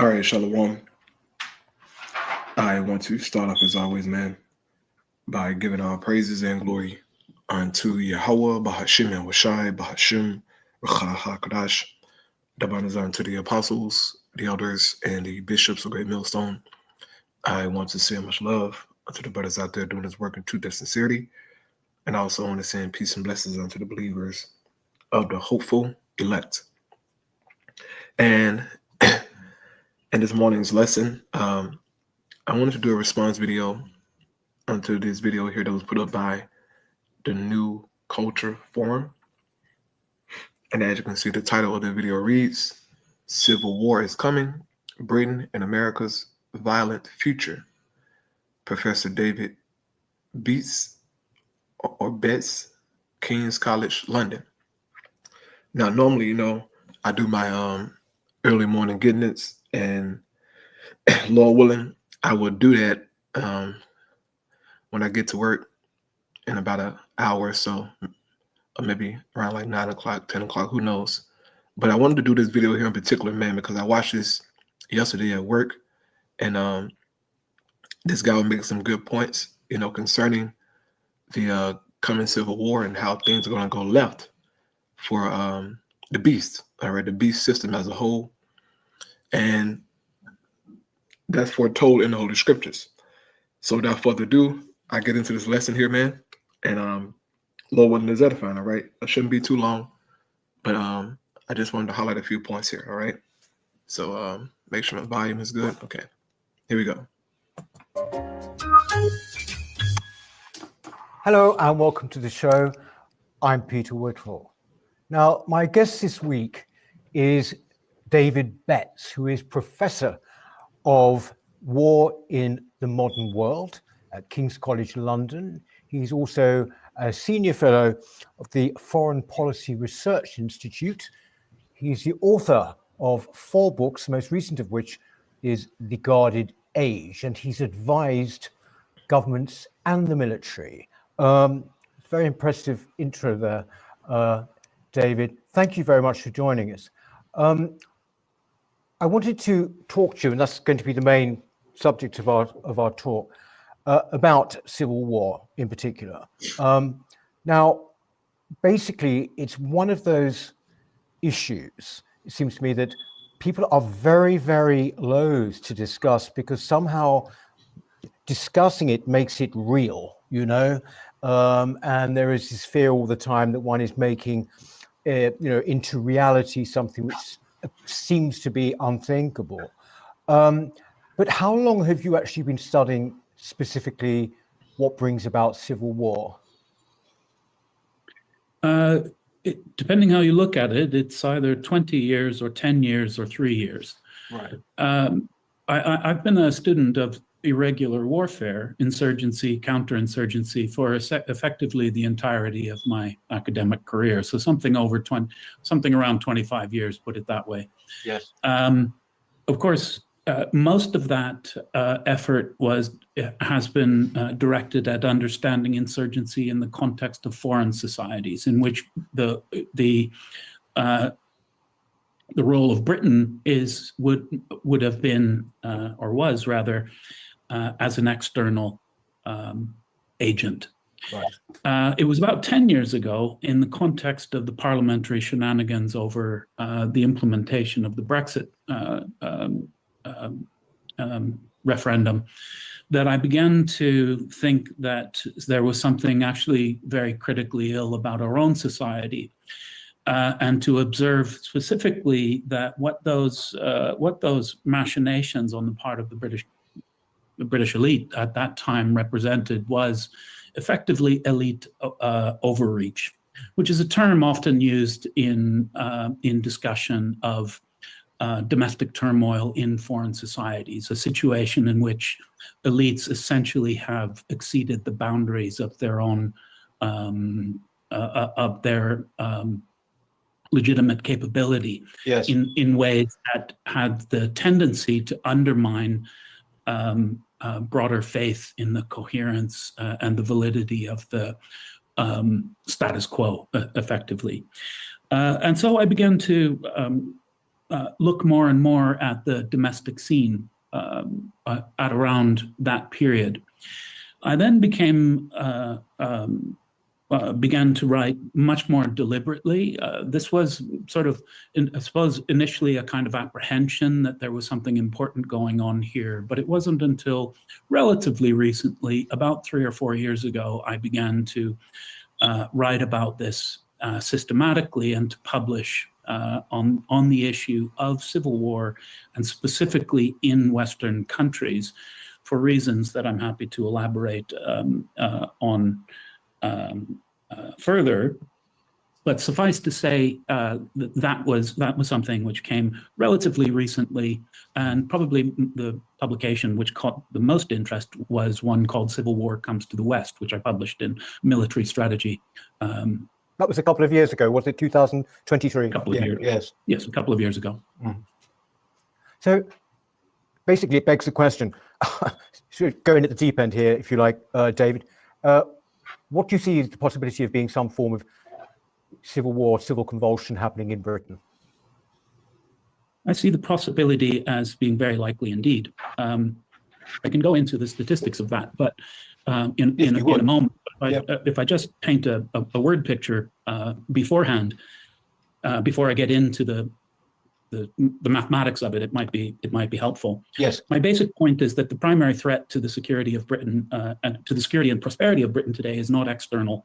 All right, Shalom. I want to start off as always, man, by giving our praises and glory unto Yahweh, Bahashim and Washai, Bahashim, Racha HaKadash. Dabban unto the apostles, the elders, and the bishops of Great Millstone. I want to send much love unto the brothers out there doing this work in truth and sincerity. And I also want to send peace and blessings unto the believers of the hopeful elect. And in this morning's lesson, I wanted to do a response video onto this video here that was put up by the New Culture Forum. And as you can see, the title of the video reads, Civil War is Coming, Britain and America's Violent Future. Professor David Beats, King's College, London. Now, normally, I do my early morning goodness, and Lord willing, I will do that when I get to work in about an hour or so, or maybe around like 9 o'clock, 10 o'clock, who knows. But I wanted to do this video here in particular, man, because I watched this yesterday at work, and this guy was making some good points, concerning the coming Civil War and how things are going to go left for the beast, all right, the beast system as a whole. And that's foretold in the Holy Scriptures. So without further ado, I get into this lesson here, man. And Lord willing is edifying, all right? It shouldn't be too long, but I just wanted to highlight a few points here, all right? So make sure my volume is good. Okay, here we go. Hello and welcome to the show. I'm Peter Whittle. Now, my guest this week is David Betts, who is Professor of War in the Modern World at King's College London. He's also a Senior Fellow of the Foreign Policy Research Institute. He's the author of 4 books, the most recent of which is The Guarded Age, and he's advised governments and the military. Very impressive intro there, David. Thank you very much for joining us. I wanted to talk to you, and that's going to be the main subject of our talk, about civil war in particular. Now, basically, it's one of those issues, it seems to me, that people are very, very loath to discuss because somehow discussing it makes it real, and there is this fear all the time that one is making, into reality something which seems to be unthinkable. But how long have you actually been studying specifically what brings about civil war? Depending how you look at it, it's either 20 years or 10 years or 3 years. Right. I've been a student of irregular warfare, insurgency, counterinsurgency for effectively the entirety of my academic career. So something around 25 years, put it that way. Yes. Of course, most of that effort has been directed at understanding insurgency in the context of foreign societies, in which the role of Britain would have been, or was rather, as an external agent. Right. It was about 10 years ago, in the context of the parliamentary shenanigans over the implementation of the Brexit referendum, that I began to think that there was something actually very critically ill about our own society, and to observe specifically that what those machinations on the part of the British elite at that time represented was effectively elite overreach, which is a term often used in discussion of domestic turmoil in foreign societies, a situation in which elites essentially have exceeded the boundaries of their own legitimate capability. Yes. in ways that had the tendency to undermine broader faith in the coherence and the validity of the status quo, effectively. And so I began to look more and more at the domestic scene at around that period. I then began to write much more deliberately. This was sort of, I suppose, initially a kind of apprehension that there was something important going on here, but it wasn't until relatively recently, about 3 or 4 years ago, I began to write about this systematically and to publish on the issue of civil war, and specifically in Western countries, for reasons that I'm happy to elaborate on further. But suffice to say, that was something which came relatively recently, and probably the publication which caught the most interest was one called "Civil War Comes to the West," which I published in Military Strategy. That was a couple of years ago, was it 2023? A couple of years. Yes. Yes, a couple of years ago. So basically, it begs the question, going at the deep end here, if you like, David, what do you see as the possibility of being some form of civil war, civil convulsion happening in Britain? I see the possibility as being very likely indeed. I can go into the statistics of that, but in a moment. If I just paint a word picture beforehand, before I get into the mathematics of it, it might be helpful. Yes. My basic point is that the primary threat to the security of Britain and to the security and prosperity of Britain today is not external,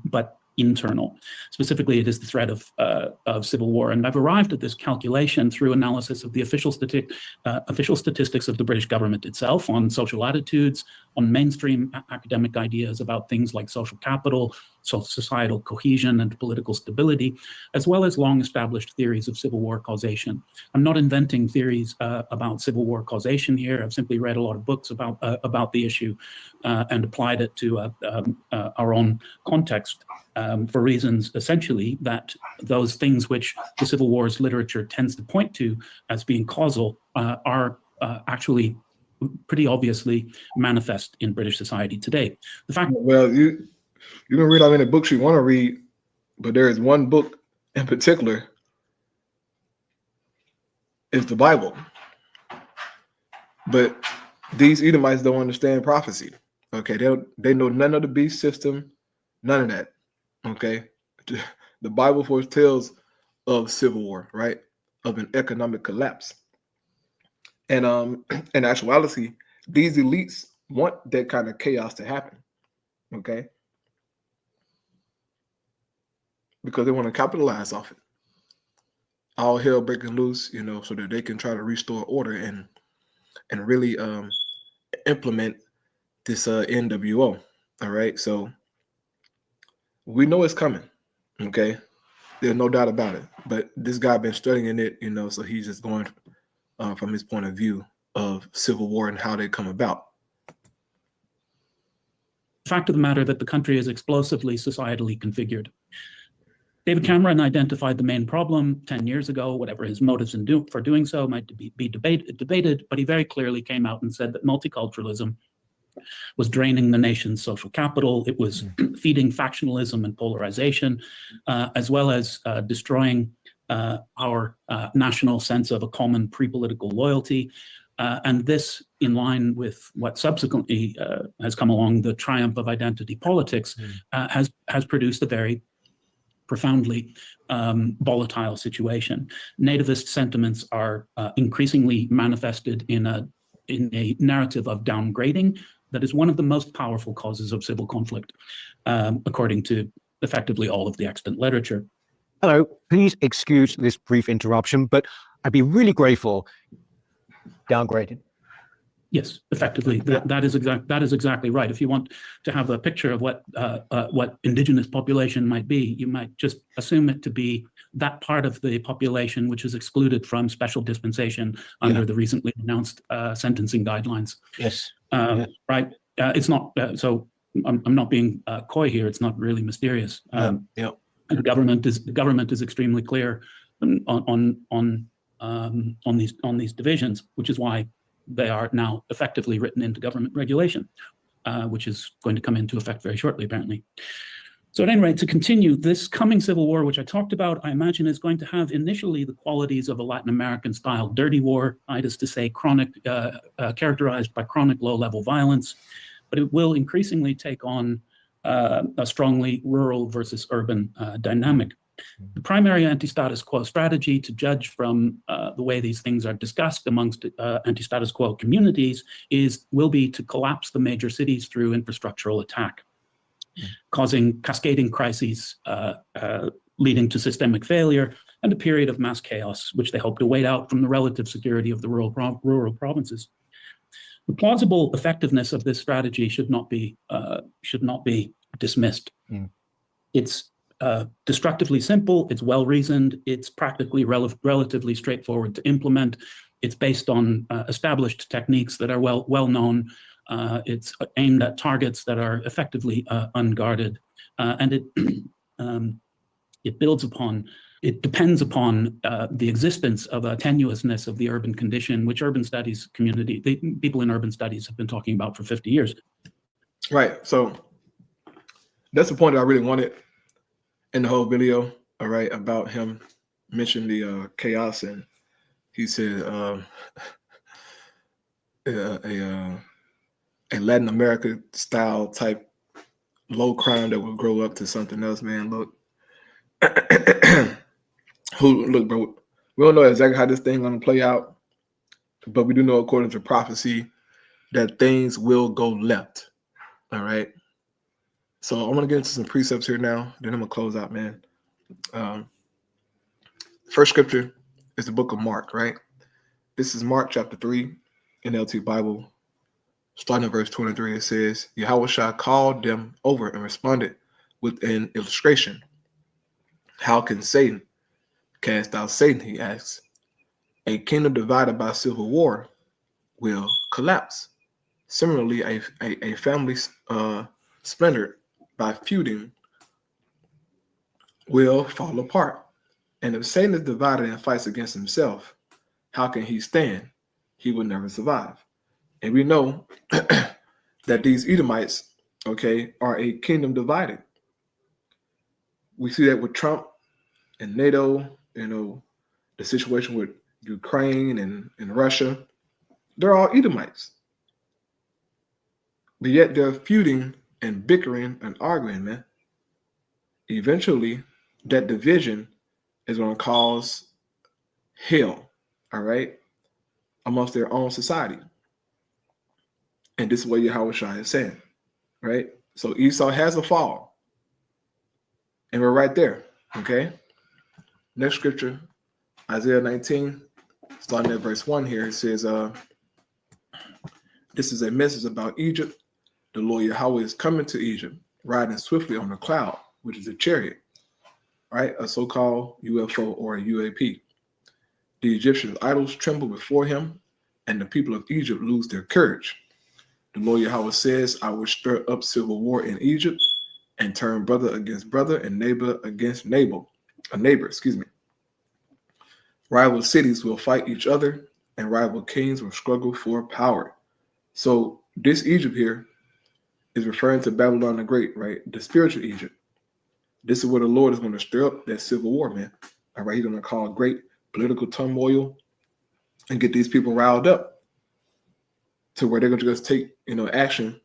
but internal. Specifically, it is the threat of civil war. And I've arrived at this calculation through analysis of the official statistics of the British government itself on social attitudes, on mainstream academic ideas about things like social capital, societal cohesion, and political stability, as well as long-established theories of civil war causation. I'm not inventing theories about civil war causation here. I've simply read a lot of books about the issue and applied it to our own context for reasons essentially that those things which the Civil War's literature tends to point to as being causal are actually pretty obviously manifest in British society today. The fact. Well, you can read how many books you want to read, but there is one book in particular. It's the Bible. But these Edomites don't understand prophecy. Okay, they know none of the beast system, none of that. Okay, the Bible foretells of civil war, right? Of an economic collapse. And in actuality, these elites want that kind of chaos to happen. Okay, because they want to capitalize off it. All hell breaking loose, so that they can try to restore order and really implement this NWO. All right, so we know it's coming. Okay, there's no doubt about it. But this guy been studying it, so he's just going from his point of view of civil war and how they come about. The fact of the matter that the country is explosively societally configured. David Cameron identified the main problem 10 years ago. Whatever his motives for doing so might be debated, but he very clearly came out and said that multiculturalism was draining the nation's social capital. It was feeding factionalism and polarization, as well as destroying our national sense of a common pre-political loyalty. And this, in line with what subsequently has come along, the triumph of identity politics, has produced a very profoundly volatile situation. Nativist sentiments are increasingly manifested in a narrative of downgrading that is one of the most powerful causes of civil conflict, according to effectively all of the extant literature. Hello, please excuse this brief interruption, but I'd be really grateful. Downgraded. Yes, effectively, that is exactly right. If you want to have a picture of what indigenous population might be, you might just assume it to be that part of the population which is excluded from special dispensation under the recently announced sentencing guidelines. Yes. Right. It's not. So I'm not being coy here. It's not really mysterious. The government is extremely clear on these divisions, which is why they are now effectively written into government regulation, which is going to come into effect very shortly, apparently. So at any rate, to continue, this coming civil war, which I talked about, I imagine is going to have initially the qualities of a Latin American style dirty war, that is to say, characterized by chronic low-level violence, but it will increasingly take on a strongly rural versus urban dynamic. The primary anti-status quo strategy, to judge from the way these things are discussed amongst anti-status quo communities, will be to collapse the major cities through infrastructural attack, causing cascading crises leading to systemic failure and a period of mass chaos, which they hope to wait out from the relative security of the rural provinces. The plausible effectiveness of this strategy should not be dismissed. It's destructively simple, it's well-reasoned, it's practically relatively straightforward to implement. It's based on established techniques that are well known. It's aimed at targets that are effectively unguarded, and it depends upon the existence of a tenuousness of the urban condition, which urban studies community, people in urban studies have been talking about for 50 years. Right. So that's the point that I really wanted in the whole video. All right, about him mentioning the chaos, and he said a Latin America style type low crime that will grow up to something else. Man, look, look, bro. We don't know exactly how this thing gonna play out, but we do know, according to prophecy, that things will go left. All right. So I'm gonna get into some precepts here now. Then I'm gonna close out, man. First scripture is the book of Mark, right? This is Mark chapter 3, NLT Bible. Starting at verse 23, it says, Yahushua called them over and responded with an illustration. How can Satan cast out Satan, he asks. A kingdom divided by civil war will collapse. Similarly, a family splintered by feuding will fall apart. And if Satan is divided and fights against himself, how can he stand? He will never survive. And we know that these Edomites, okay, are a kingdom divided. We see that with Trump and NATO, you know, the situation with Ukraine and Russia. They're all Edomites. But yet they're feuding and bickering and arguing, man. Eventually, that division is going to cause hell, all right, amongst their own society. And this is what Yahushua is saying, right? So Esau has a fall. And we're right there, okay? Next scripture, Isaiah 19, starting at verse 1 here, it says, this is a message about Egypt. The Lord Yahweh is coming to Egypt, riding swiftly on a cloud, which is a chariot, right? A so-called UFO or a UAP. The Egyptian idols tremble before him, and the people of Egypt lose their courage. The Lord Yahweh says, I will stir up civil war in Egypt and turn brother against brother and neighbor against neighbor. Rival cities will fight each other, and rival kings will struggle for power. So this Egypt here is referring to Babylon the Great, right? The spiritual Egypt. This is where the Lord is going to stir up that civil war, man. All right, he's going to cause great political turmoil and get these people riled up to where they're going to just take, action,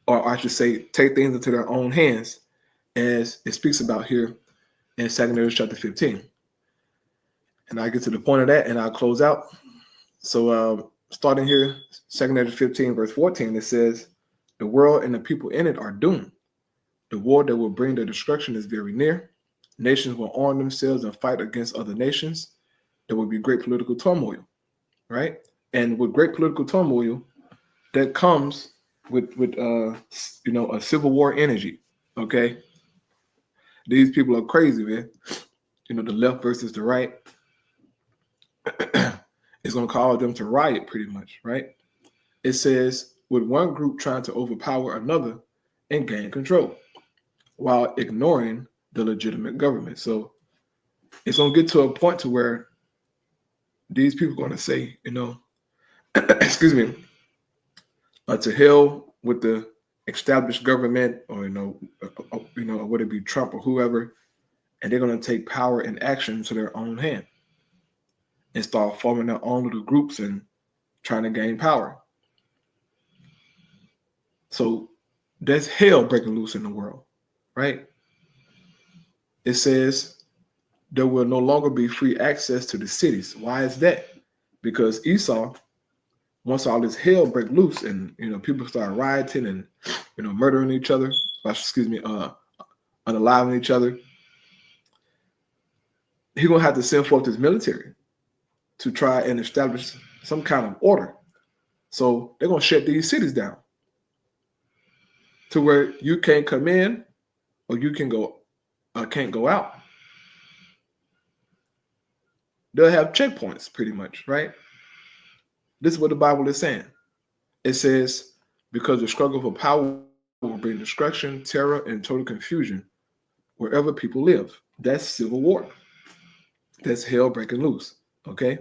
or I should say, take things into their own hands, as it speaks about here in 2 Corinthians chapter 15. And I get to the point of that, and I'll close out. So starting here, 2 Corinthians 15, verse 14, it says, the world and the people in it are doomed. The war that will bring their destruction is very near. Nations will arm themselves and fight against other nations. There will be great political turmoil, right? And with great political turmoil, that comes with a civil war energy, okay? These people are crazy, man. The left versus the right. It's going to cause them to riot pretty much, right? It says, with one group trying to overpower another and gain control while ignoring the legitimate government. So it's going to get to a point to where these people are going to say, excuse me, to hell with the established government, or or would it be Trump or whoever, and they're going to take power and action to their own hand and start forming their own little groups and trying to gain power. So there's hell breaking loose in the world, right? It says there will no longer be free access to the cities. Why is that? Because Esau, once all this hell break loose and people start rioting and murdering each other, unaliving each other, he's gonna have to send forth his military to try and establish some kind of order. So they're gonna shut these cities down to where you can't come in or you can't go out. They'll have checkpoints pretty much, right? This is what the Bible is saying. It says, because the struggle for power will bring destruction, terror, and total confusion wherever people live. That's civil war. That's hell breaking loose, okay?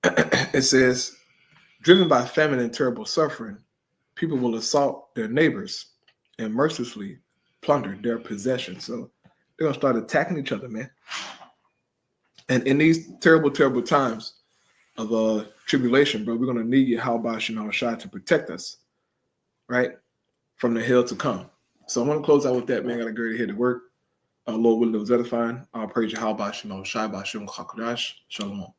It says, driven by famine and terrible suffering, people will assault their neighbors and mercilessly plunder their possessions. So they're going to start attacking each other, man. And in these terrible, terrible times of tribulation, bro, we're going to need Yahweh Shai to protect us, right, from the hell to come. So I'm going to close out with that, man. I got to go ahead to work. Lord willing, it was edifying. I'll praise Yahweh Shai, Bashim Chakadash. Shalom.